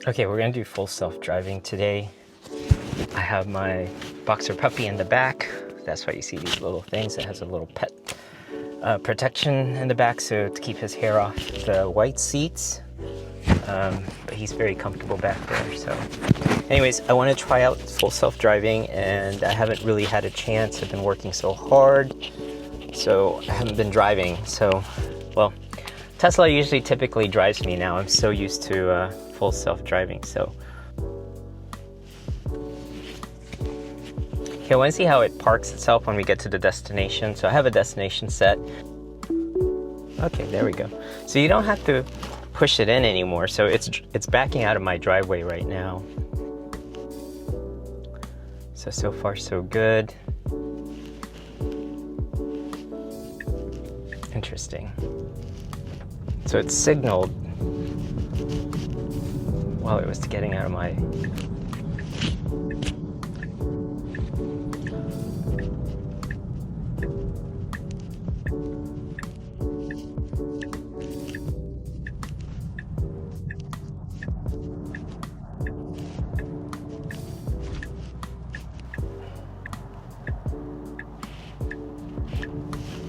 Okay, we're gonna do full self-driving today. I have my boxer puppy in the back. That's why you see these little things. It has a little pet protection in the back, so to keep his hair off the white seats. But he's very comfortable back there. So anyways, I want to try out full self-driving, and I haven't really had a chance. I've been working so hard, so I haven't been driving. So, well, Tesla usually typically drives me now. I'm so used to full self-driving. So okay, I want to see how it parks itself when we get to the destination. So I have a destination set. Okay, there we go. So you don't have to push it in anymore. So it's backing out of my driveway right now. So far so good. Interesting. So it signaled while it was getting out of my...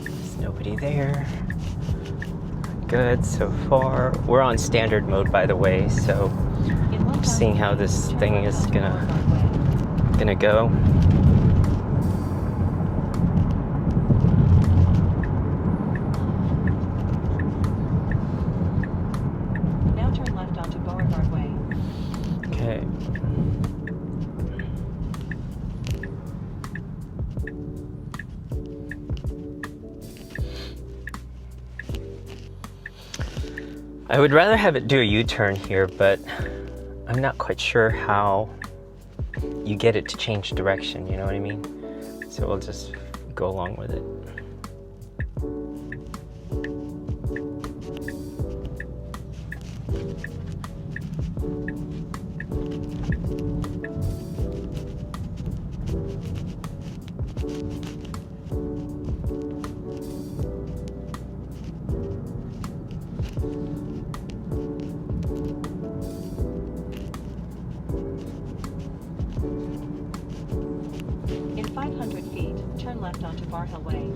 There's nobody there. Good so far. We're on standard mode, by the way, so I'm seeing how this thing is gonna go. Now turn left onto Beauregard Way. Okay. I would rather have it do a U-turn here, but I'm not quite sure how you get it to change direction, you know what I mean? So we'll just go along with it. In 500 feet, turn left onto Bar Hill Way.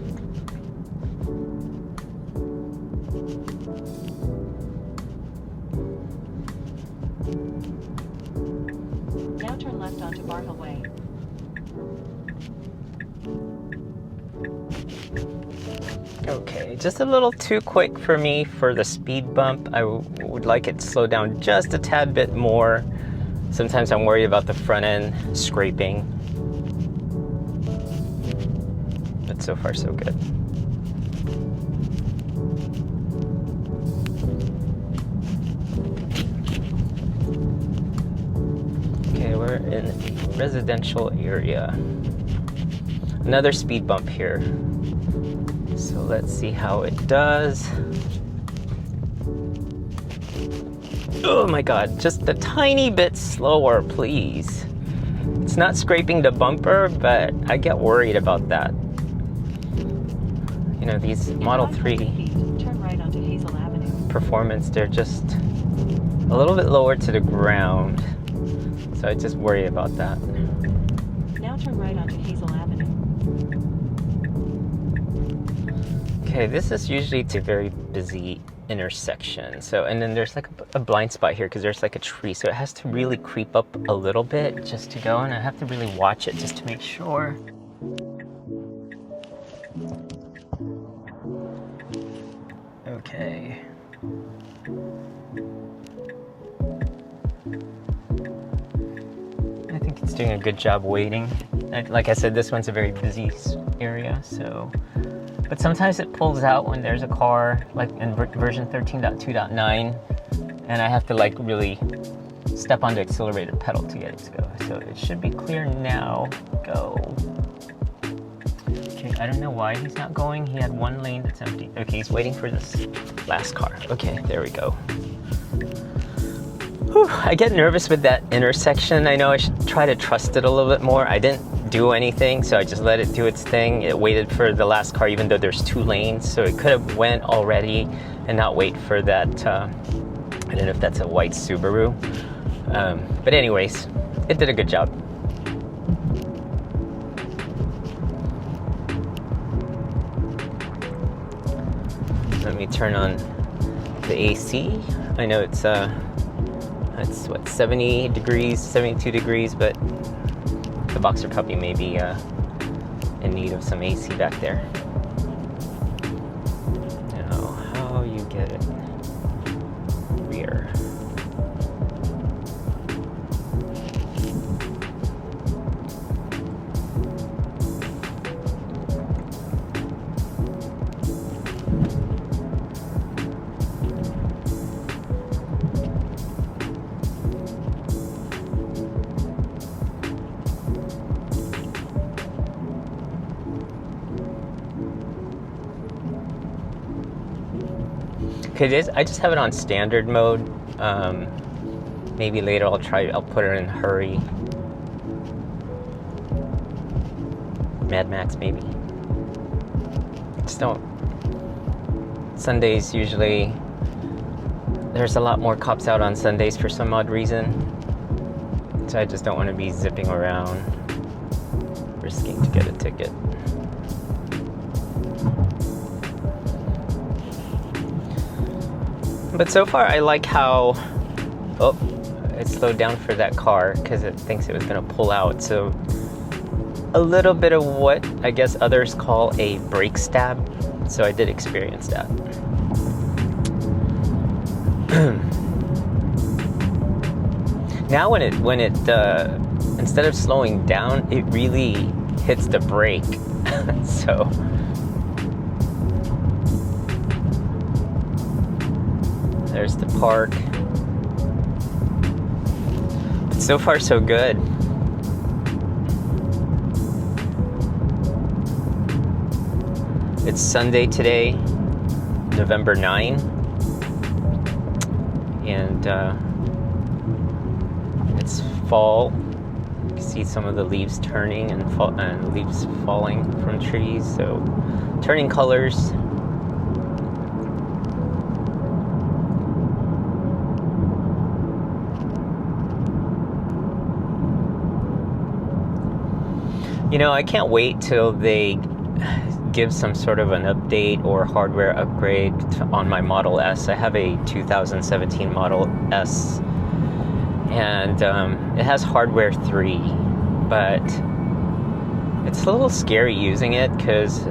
Now turn left onto Bar Hill Way. Okay, just a little too quick for me for the speed bump. I would like it to slow down just a tad bit more. Sometimes I'm worried about the front end scraping. But so far so good. Okay, we're in a residential area. Another speed bump here. So let's see how it does. Oh my God, just a tiny bit slower, please. It's not scraping the bumper, but I get worried about that. You know, these Model 3 turn right onto Hazel Avenue. Performance, they're just a little bit lower to the ground. So I just worry about that. Now turn right onto Hazel Avenue. Okay, this is usually a very busy intersection. So, and then there's like a blind spot here because there's like a tree. So it has to really creep up a little bit just to go, and I have to really watch it just to make sure. Okay. I think it's doing a good job waiting. Like I said, this one's a very busy area, so... But sometimes it pulls out when there's a car, like in version 13.2.9, and I have to like really step on the accelerator pedal to get it to go. So it should be clear now. Go. Okay, I don't know why he's not going. He had one lane that's empty. Okay, he's waiting for this last car. Okay, there we go. Whew, I get nervous with that intersection. I know I should try to trust it a little bit more. I didn't do anything, so I just let it do its thing. It waited for the last car, even though there's two lanes, so it could have went already and not wait for that. I don't know if that's a white Subaru. But anyways, it did a good job. Let me turn on the AC. I know it's what, 70 degrees, 72 degrees, but the Boxer Puppy may be in need of some AC back there. Now, how you get it? Rear. Okay, I just have it on standard mode. Maybe later I'll put it in hurry. Mad Max maybe. Just don't. Sundays usually, there's a lot more cops out on Sundays for some odd reason. So I just don't want to be zipping around, risking to get a ticket. But so far, I like how, it slowed down for that car because it thinks it was going to pull out. So a little bit of what I guess others call a brake stab. So I did experience that. Now when it instead of slowing down, it really hits the brake. So. There's the park. But so far, so good. It's Sunday today, November 9. And it's fall. You can see some of the leaves turning and leaves falling from trees. So, turning colors. You know, I can't wait till they give some sort of an update or hardware upgrade on my Model S. I have a 2017 Model S, and it has hardware 3, but it's a little scary using it because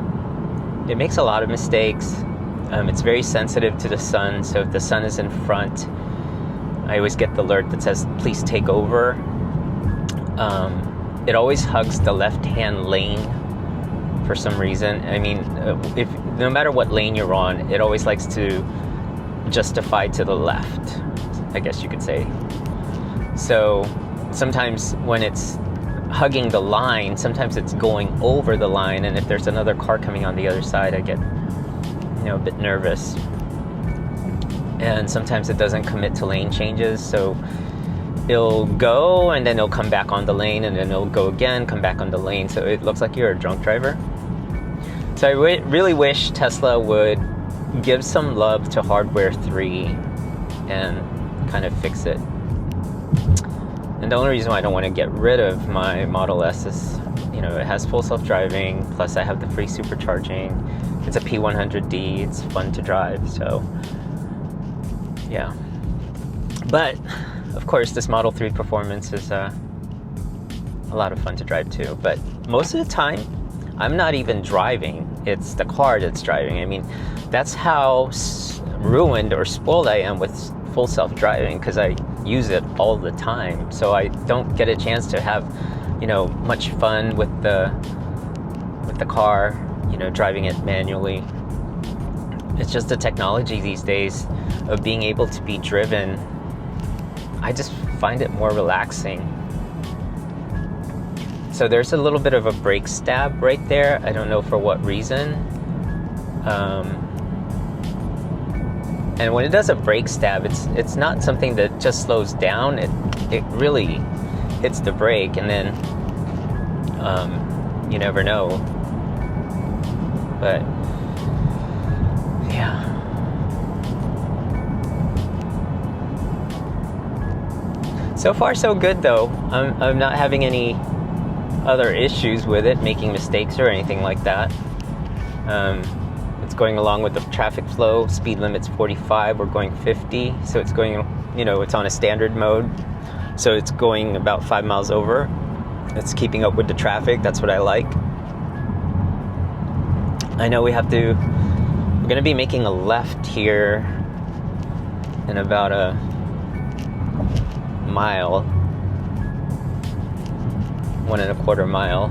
it makes a lot of mistakes. It's very sensitive to the sun, so if the sun is in front, I always get the alert that says, please take over. It always hugs the left-hand lane for some reason. I mean, no matter what lane you're on, it always likes to justify to the left, I guess you could say. So sometimes when it's hugging the line, sometimes it's going over the line, and if there's another car coming on the other side, I get, a bit nervous. And sometimes it doesn't commit to lane changes, so it'll go and then it'll come back on the lane, and then it'll go again, come back on the lane. So it looks like you're a drunk driver. So I really wish Tesla would give some love to hardware 3 and kind of fix it. And the only reason why I don't want to get rid of my Model S is, it has full self-driving, plus I have the free supercharging. It's a P100D, it's fun to drive, so yeah. But of course, this Model 3 Performance is a lot of fun to drive too. But most of the time, I'm not even driving. It's the car that's driving. I mean, that's how ruined or spoiled I am with full self-driving, because I use it all the time. So I don't get a chance to have, much fun with the car, driving it manually. It's just the technology these days of being able to be driven. I just find it more relaxing. So there's a little bit of a brake stab right there. I don't know for what reason. And when it does a brake stab, it's not something that just slows down. It really hits the brake, and then you never know. But yeah. So far, so good though. I'm not having any other issues with it, making mistakes or anything like that. It's going along with the traffic flow. Speed limit's 45, we're going 50, so it's going, it's on a standard mode, so it's going about 5 miles over. It's keeping up with the traffic. That's what I like. I know we're gonna be making a left here in about a mile, 1.25 miles.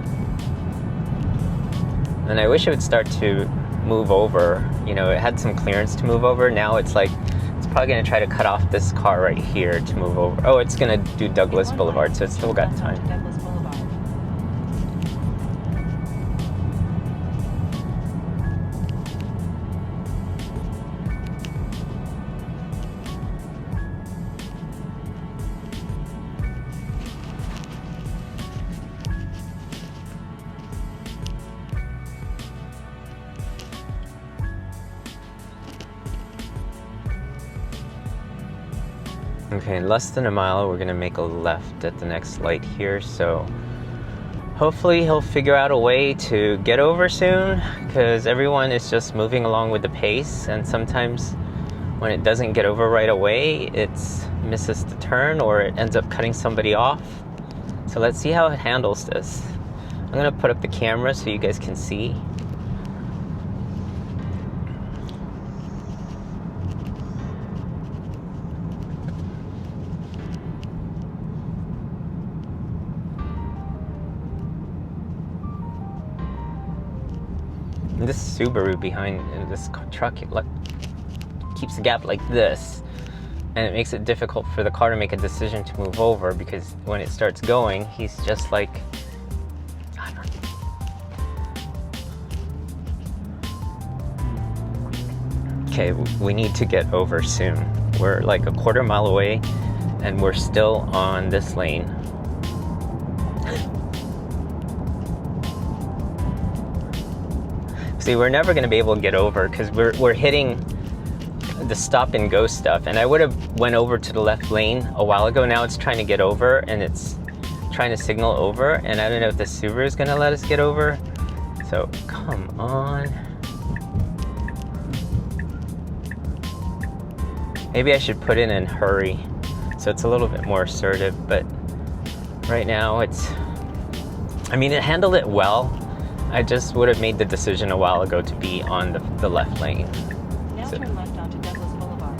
And I wish it would start to move over. It had some clearance to move over. Now it's like, it's probably gonna try to cut off this car right here to move over. Oh, it's gonna do Douglas Boulevard, so it's still got time. Douglas Boulevard. Okay, in less than a mile, we're gonna make a left at the next light here, so hopefully he'll figure out a way to get over soon, because everyone is just moving along with the pace, and sometimes when it doesn't get over right away, it misses the turn or it ends up cutting somebody off. So let's see how it handles this. I'm gonna put up the camera so you guys can see. This Subaru behind this truck keeps the gap like this, and it makes it difficult for the car to make a decision to move over, because when it starts going, he's just like, I don't know. Okay, we need to get over soon. We're like 1/4 mile away, and we're still on this lane. See, we're never going to be able to get over because we're hitting the stop and go stuff. And I would have went over to the left lane a while ago. Now it's trying to get over, and it's trying to signal over. And I don't know if the Subaru is going to let us get over. So come on. Maybe I should put it in hurry so it's a little bit more assertive. But right now it handled it well. I just would have made the decision a while ago to be on the left lane. Now turn left onto Douglas Boulevard.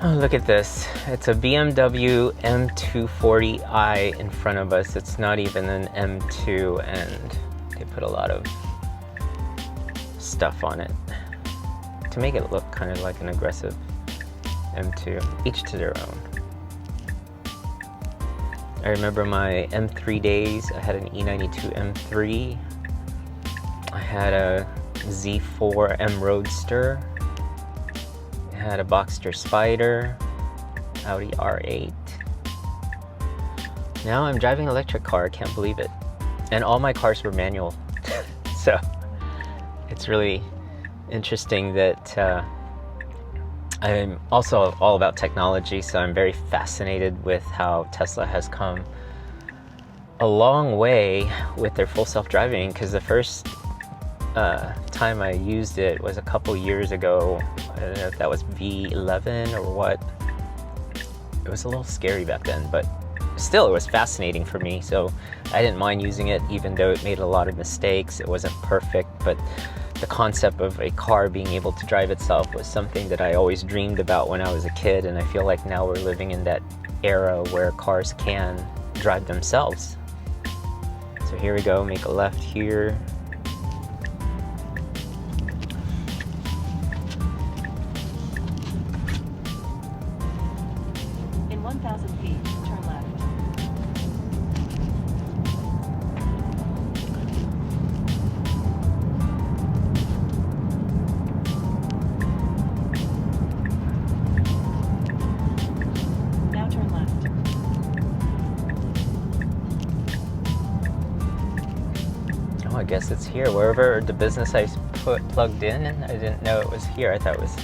Oh, look at this. It's a BMW M240i in front of us. It's not even an M2, and they put a lot of stuff on it to make it look kind of like an aggressive M2, each to their own. I remember my M3 days. I had an E92 M3. I had a Z4 M Roadster. I had a Boxster Spider, Audi R8. Now I'm driving an electric car, I can't believe it. And all my cars were manual. So it's really interesting that I'm also all about technology, so I'm very fascinated with how Tesla has come a long way with their full self-driving, because the first time I used it was a couple years ago. I don't know if that was V11 or what. It was a little scary back then, but still it was fascinating for me, so I didn't mind using it, even though it made a lot of mistakes. It wasn't perfect, but the concept of a car being able to drive itself was something that I always dreamed about when I was a kid, and I feel like now we're living in that era where cars can drive themselves. So here we go, make a left here. In 1,000 feet, turn left. Now turn left. I guess it's here. Wherever the business I plugged in, and I didn't know it was here. I thought it was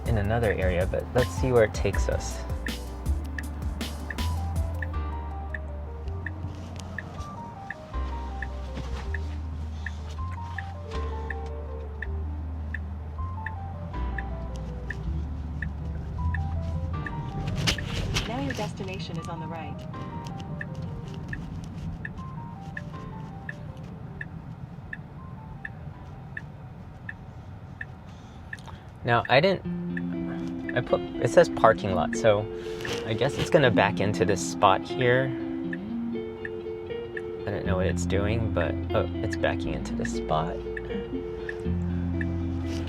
in another area, but let's see where it takes us. Now your destination is on the right. Now it says parking lot, so I guess it's gonna back into this spot here. I don't know what it's doing, but oh, it's backing into this spot.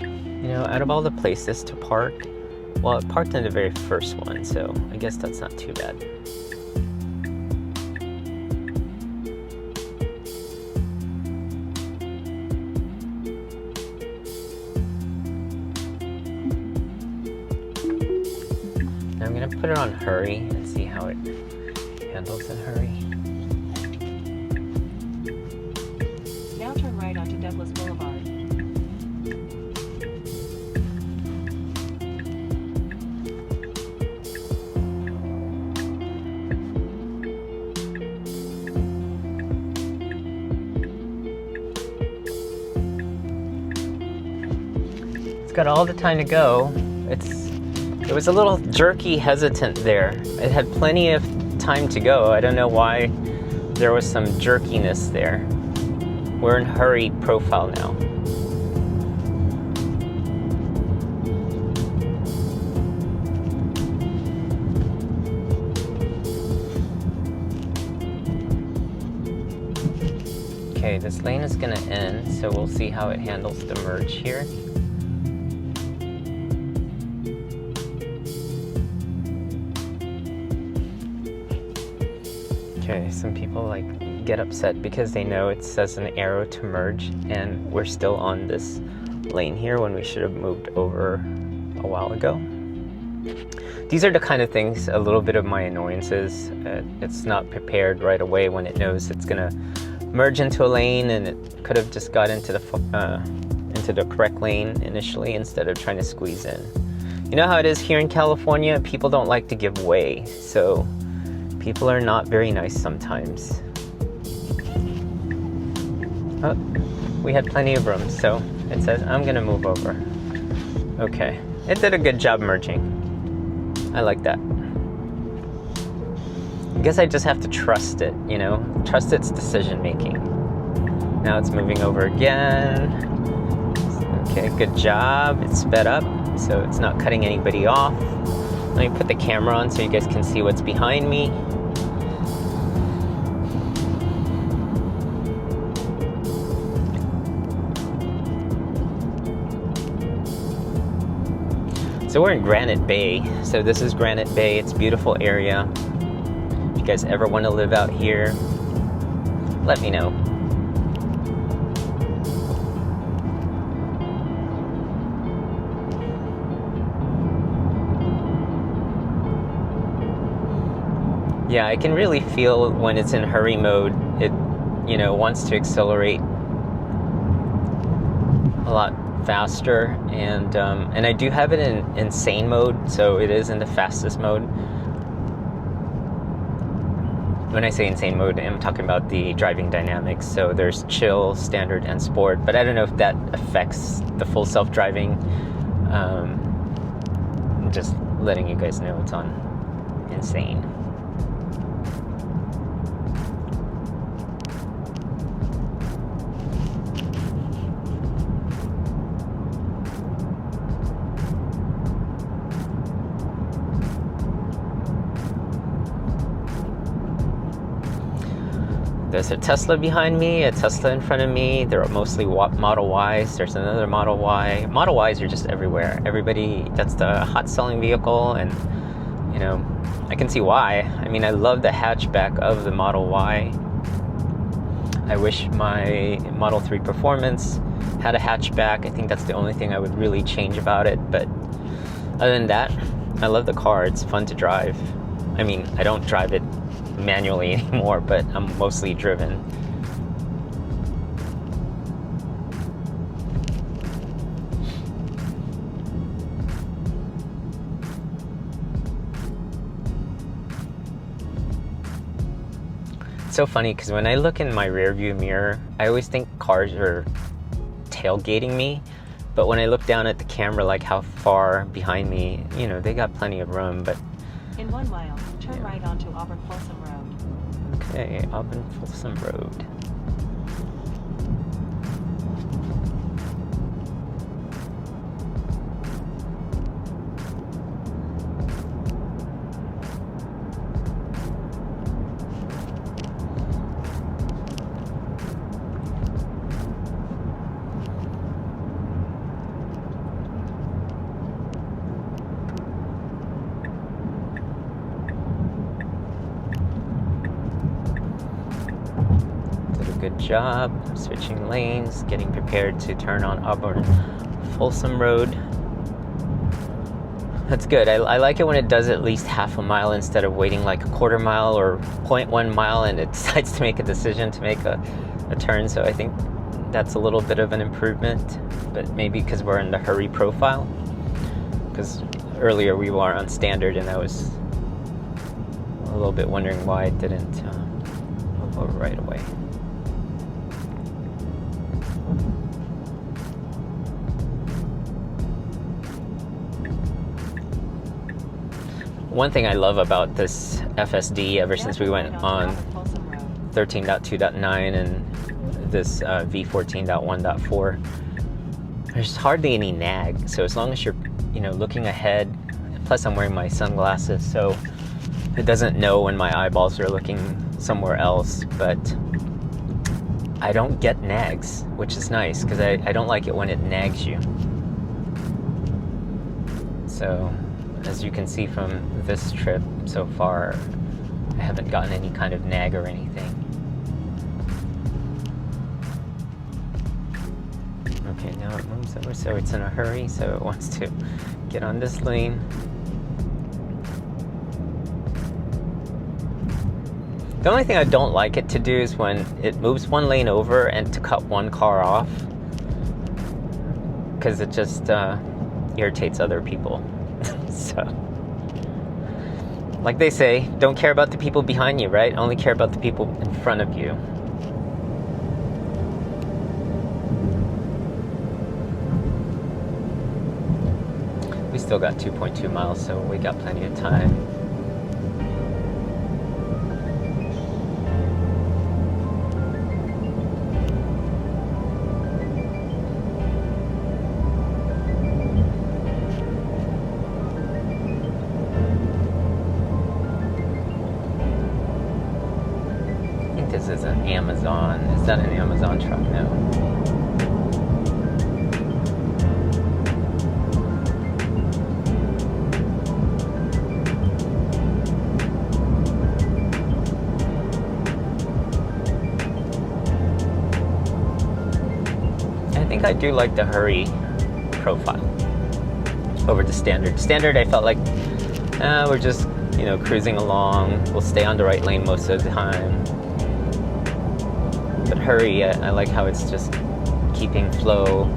You know, out of all the places to park, well, it parked in the very first one, so I guess that's not too bad. Now I'm gonna put it on hurry and see how it handles in hurry. Now turn right onto Douglas Boulevard. It's got all the time to go. It was a little jerky, hesitant there. It had plenty of time to go. I don't know why there was some jerkiness there. We're in hurry profile now. Okay, this lane is gonna end, so we'll see how it handles the merge here. Okay, some people like get upset because they know it says an arrow to merge and we're still on this lane here when we should have moved over a while ago. These are the kind of things, a little bit of my annoyances. It's not prepared right away when it knows it's gonna merge into a lane, and it could have just got into the correct lane initially instead of trying to squeeze in. You know how it is here in California? People don't like to give way, so people are not very nice sometimes. Oh, we had plenty of room, so it says I'm gonna move over. Okay, it did a good job merging. I like that. I guess I just have to trust it, you know, trust its decision making. Now it's moving over again. Okay, good job. It's sped up, so it's not cutting anybody off. Let me put the camera on so you guys can see what's behind me. So we're in Granite Bay. So this is Granite Bay. It's a beautiful area. If you guys ever want to live out here, let me know. Yeah, I can really feel when it's in hurry mode, it, you know, wants to accelerate a lot faster, and I do have it in insane mode, so it is in the fastest mode. When I say insane mode, I'm talking about the driving dynamics. So there's chill, standard, and sport, but I don't know if that affects the full self-driving. I'm just letting you guys know it's on insane. There's a Tesla behind me, a Tesla in front of me. There are mostly Model Ys. There's another Model Y. Model Ys are just everywhere. Everybody, that's the hot selling vehicle, and you know, I can see why. I mean, I love the hatchback of the Model Y. I wish my Model 3 Performance had a hatchback. I think that's the only thing I would really change about it. But other than that, I love the car. It's fun to drive. I mean, I don't drive it manually anymore, but I'm mostly driven. so funny because when I look in my rear view mirror, I always think cars are tailgating me. But when I look down at the camera, like how far behind me, you know, they got plenty of room. But In 1 mile, turn right onto Auburn Folsom Road. okay, Auburn Folsom Road. Good job switching lanes, getting prepared to turn on Auburn Folsom Road. That's good. I like it when it does at least half a mile instead of waiting like a quarter mile or 0.1 mile and it decides to make a decision to make a turn. So I think that's a little bit of an improvement, but maybe because we're in the hurry profile. Because earlier we were on standard and I was a little bit wondering why it didn't move over right away. One thing I love about this FSD ever since we went on 13.2.9 and this v14.1.4, there's hardly any nag. So as long as you're, you know, looking ahead, plus I'm wearing my sunglasses, so it doesn't know when my eyeballs are looking somewhere else, but I don't get nags, which is nice because I don't like it when it nags you. So as you can see from this trip so far, I haven't gotten any kind of nag or anything. Okay, now it moves over, so it's in a hurry, so it wants to get on this lane. The only thing I don't like it to do is when it moves one lane over and to cut one car off, because it just irritates other people. So, like they say, don't care about the people behind you, right? Only care about the people in front of you. We still got 2.2 miles, so we got plenty of time. This is an Amazon. Is that an Amazon truck? No. I think I do like the hurry profile over the standard. Standard, I felt like we're just, you know, cruising along. We'll stay on the right lane most of the time. But hurry, I like how it's just keeping flow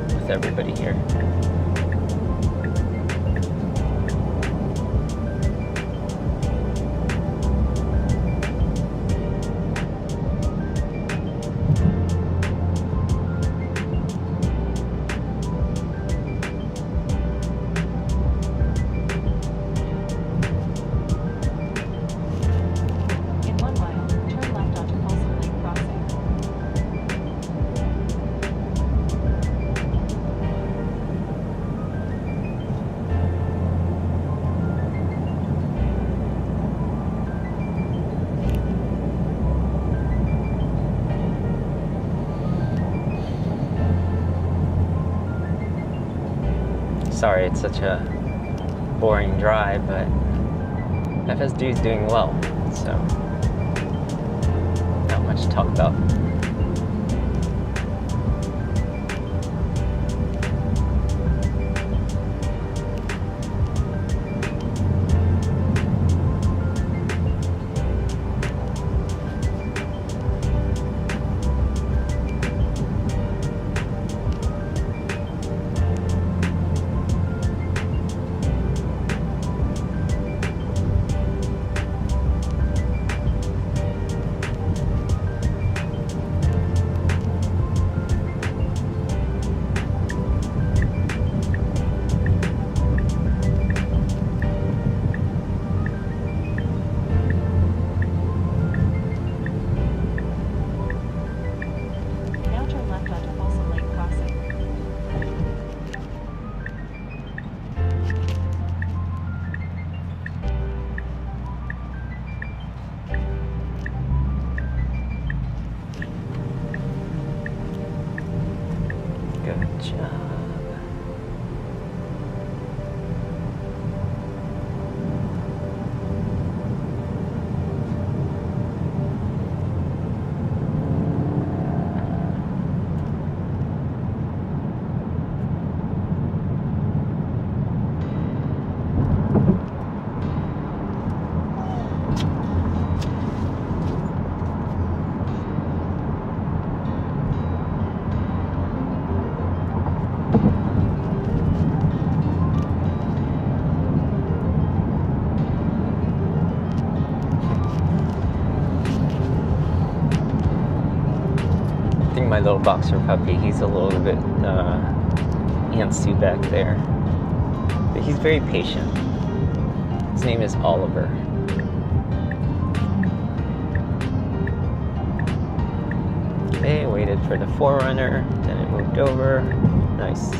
with everybody here. Sorry, it's such a boring drive, but FSD is doing well, so not much to talk about. job. I think my little boxer puppy, he's a little bit antsy back there. But he's very patient. His name is Oliver. Okay, waited for the Forerunner, then it moved over. Nice.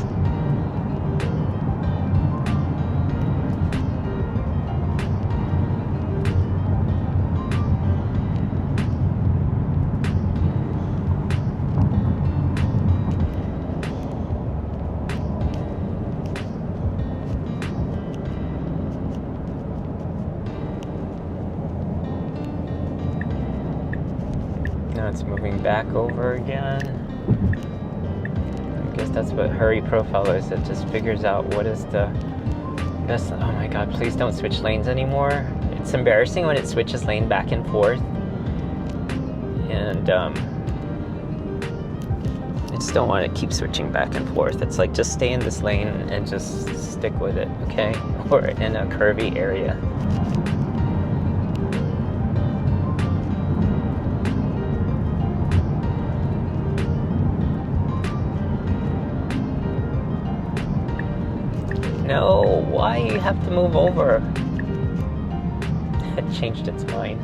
Now it's moving back over again. I guess that's what hurry profile is. It just figures out what is the best. Oh my god, please don't switch lanes anymore. It's embarrassing when it switches lane back and forth. And I just don't want to keep switching back and forth. It's like, just stay in this lane and just stick with it, okay? Or in a curvy area. No, why you have to move over? It changed its mind.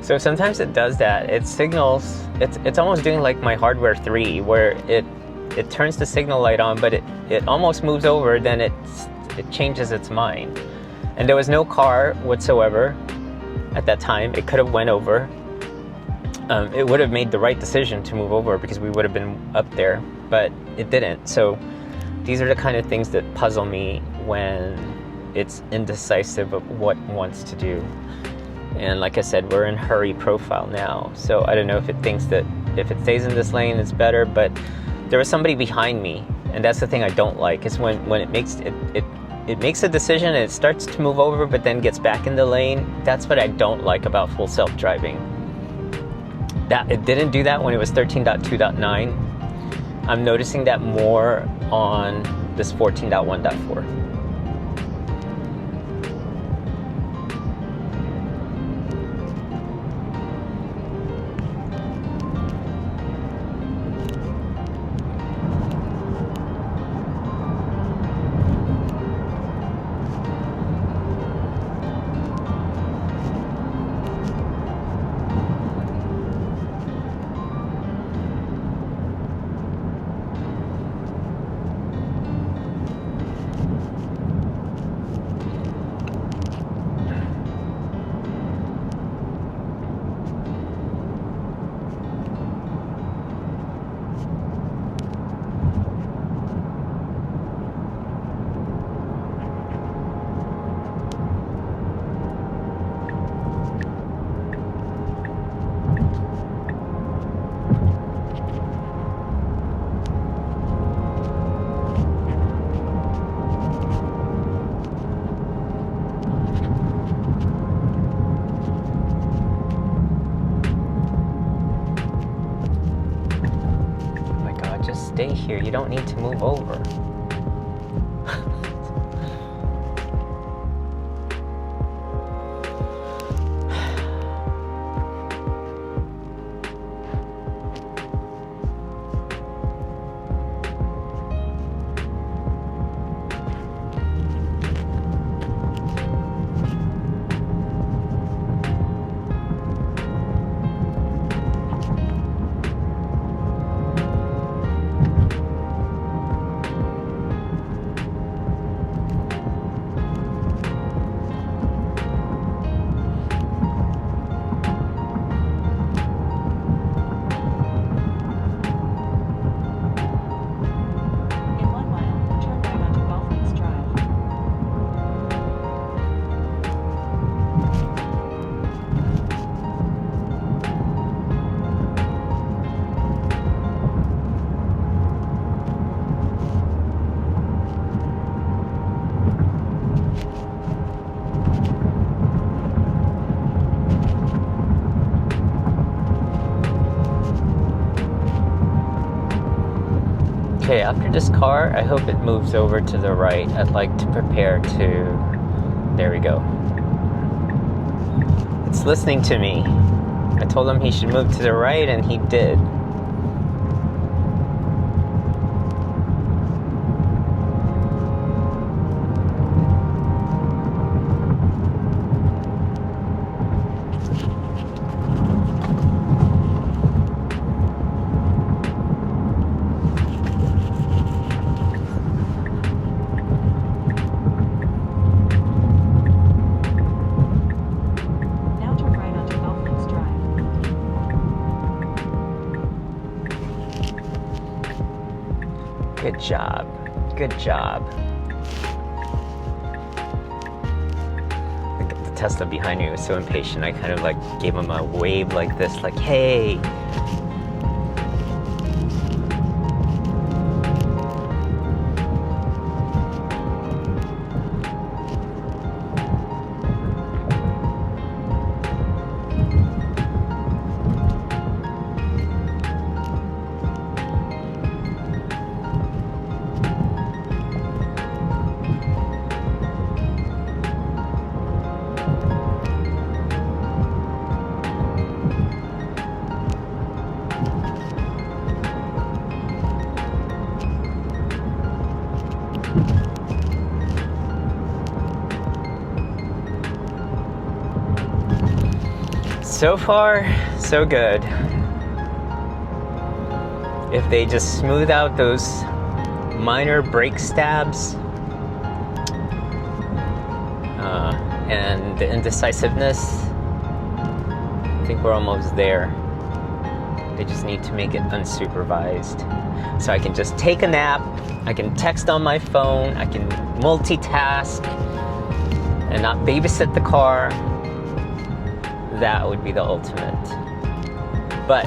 So sometimes it does that. It signals, it's almost doing like my hardware 3, where it turns the signal light on, but it almost moves over, then it changes its mind. And there was no car whatsoever at that time. It could have went over. It would have made the right decision to move over because we would have been up there, but it didn't. So these are the kind of things that puzzle me when it's indecisive of what it wants to do. And like I said, we're in hurry profile now. So I don't know if it thinks that if it stays in this lane, it's better, but there was somebody behind me. And that's the thing I don't like, is when it makes it makes a decision and it starts to move over, but then gets back in the lane. That's what I don't like about full self-driving. That it didn't do that when it was 13.2.9. I'm noticing that more on this 14.1.4. Stay here. You don't need to move over. Okay, after this car, I hope it moves over to the right. I'd like to prepare to... There we go. It's listening to me. I told him he should move to the right, and he did. Now turn right onto Dolphins Drive. Good job. Good job. The Tesla behind me was so impatient. I kind of like gave him a wave like this, like, hey. So far, so good. If they just smooth out those minor brake stabs and the indecisiveness, I think we're almost there. They just need to make it unsupervised. So I can just take a nap, I can text on my phone, I can multitask and not babysit the car. That would be the ultimate. But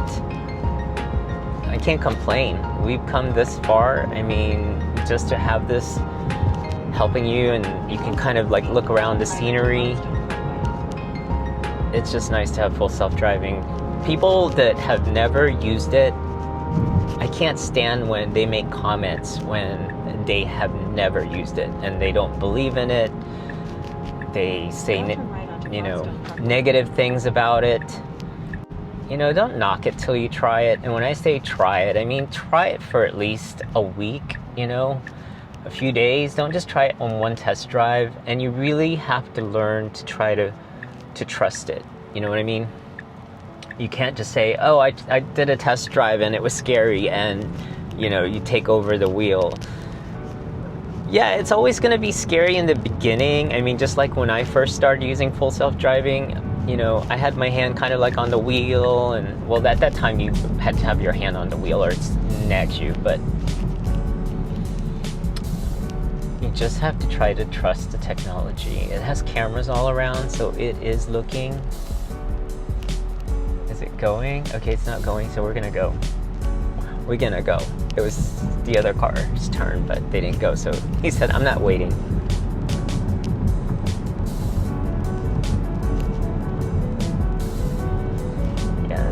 I can't complain. We've come this far. I mean, just to have this helping you and you can kind of like look around the scenery. It's just nice to have full self-driving. People that have never used it, I can't stand when they make comments when they have never used it and they don't believe in it. They say, negative things about it. Don't knock it till you try it. And when I say try it, I mean try it for at least a week, a few days. Don't just try it on one test drive. And you really have to learn to try to trust it. You know what I mean? You can't just say, oh, I did a test drive and it was scary, and you take over the wheel. Yeah, it's always going to be scary in the beginning. I mean, just like when I first started using full self-driving, I had my hand kind of like on the wheel, and well, at that time you had to have your hand on the wheel or it nags you, but you just have to try to trust the technology. It has cameras all around, so it is looking. Is it going? Okay, it's not going, so we're going to go. We're gonna go. It was the other car's turn, but they didn't go, so he said, I'm not waiting. Yeah,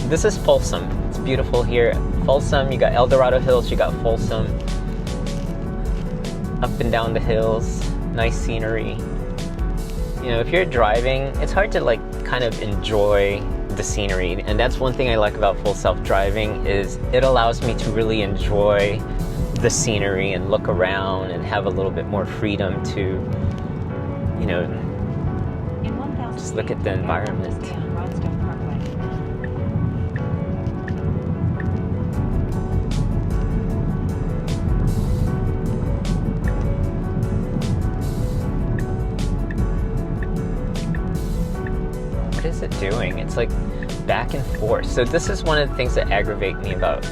this is Folsom. It's beautiful here. Folsom, you got El Dorado Hills, you got Folsom. Up and down the hills, nice scenery. If you're driving, it's hard to like kind of enjoy the scenery, and that's one thing I like about full self-driving is it allows me to really enjoy the scenery and look around and have a little bit more freedom to just look at the environment. What is it doing? It's like back and forth. So this is one of the things that aggravate me about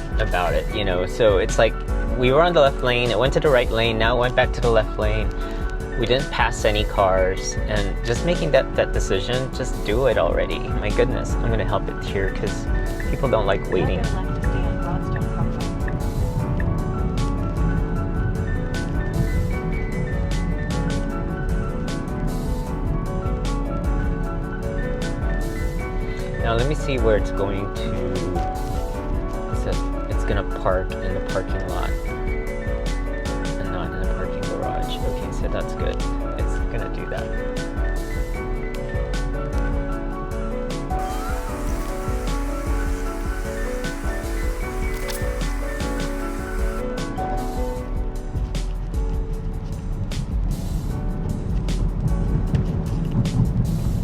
it, so it's like we were on the left lane, it went to the right lane, now it went back to the left lane. We didn't pass any cars, and just making that decision, just do it already. My goodness, I'm gonna help it here because people don't like waiting. Now let me see where it's going to. It's gonna park in the parking lot and not in the parking garage. Okay, so that's good. It's gonna do that.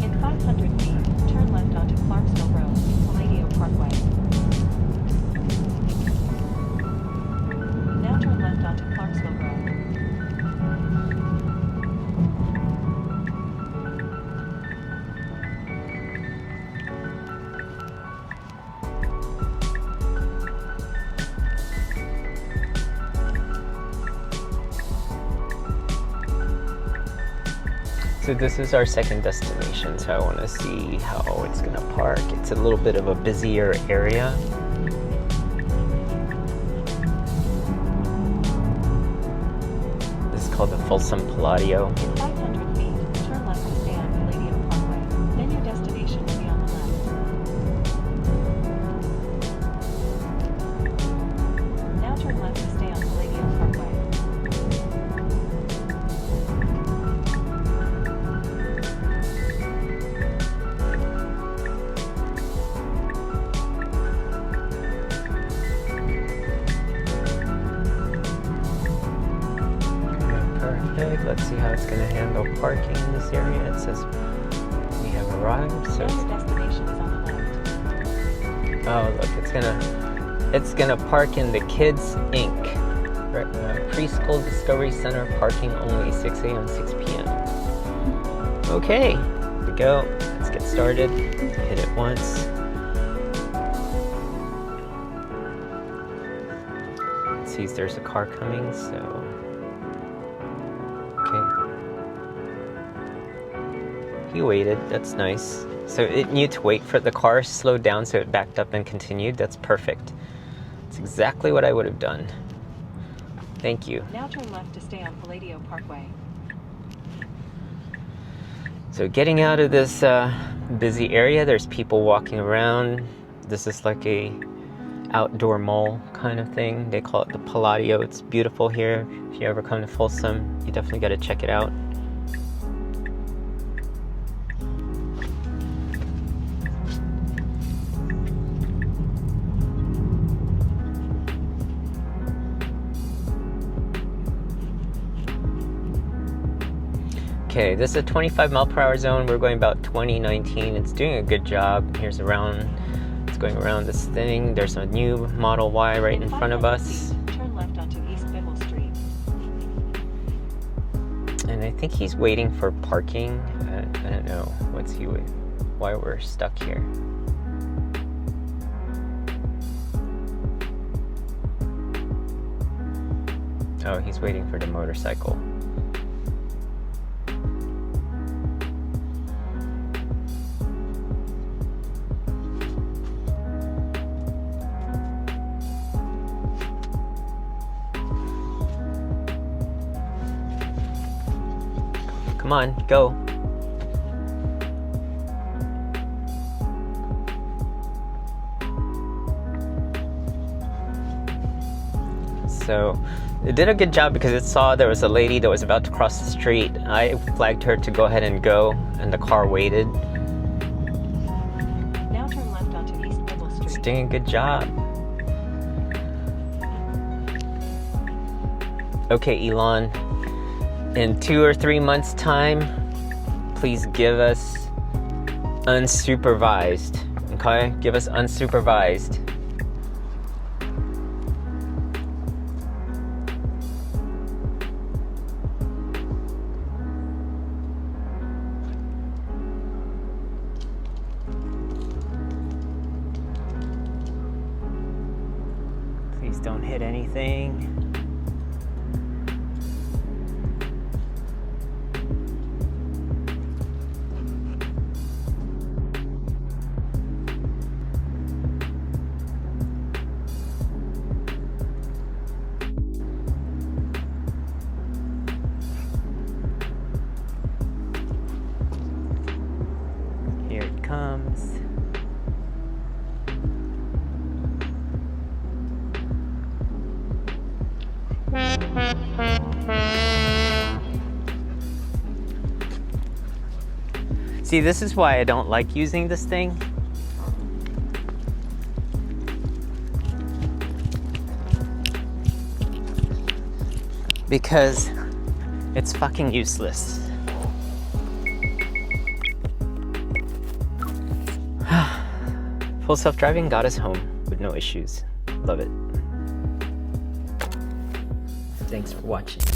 In 500 feet, turn left onto Clarksville Road, Palladio Parkway. Now turn left onto Clarksville Road. So this is our second destination, so I want to see how it's going to park. It's a little bit of a busier area. This is called the Folsom Palladio. In 500 feet, turn left to stay on Palladio Parkway. Then your destination will be on the left. Now turn left to stay on Palladio Parkway. Perfect. Let's see how it's going to handle parking in this area. It says we have arrived. So Now your destination is on the left. oh, look, it's gonna park in the Kids Inc. Preschool Discovery Center, parking only 6 a.m. 6 p.m. Okay, here we go. Let's get started. Hit it once. It sees there's a car coming, so okay. He waited. That's nice. So it needed to wait for the car slowed down, so it backed up and continued. That's perfect. It's exactly what I would have done. Thank you. Now turn left to stay on Palladio Parkway. So getting out of this busy area, there's people walking around. This is like a outdoor mall kind of thing. They call it the Palladio. It's beautiful here. If you ever come to Folsom, you definitely got to check it out. Okay, this is a 25 mile per hour zone. We're going about 20, 19. It's doing a good job. Here's around, it's going around this thing. There's a new Model Y right in front of us. Turn left onto East Bivell Street. And I think he's waiting for parking. I don't know why we're stuck here. Oh, he's waiting for the motorcycle. Come on, go. So it did a good job because it saw there was a lady that was about to cross the street. I flagged her to go ahead and go, and the car waited. Now turn left onto East Bivell Street. It's doing a good job. Okay, Elon. In 2 or 3 months' time, please give us unsupervised. Okay? Give us unsupervised. Please don't hit anything. Here it comes. See, this is why I don't like using this thing. Because it's fucking useless. Full self-driving got us home with no issues. Love it. Thanks for watching.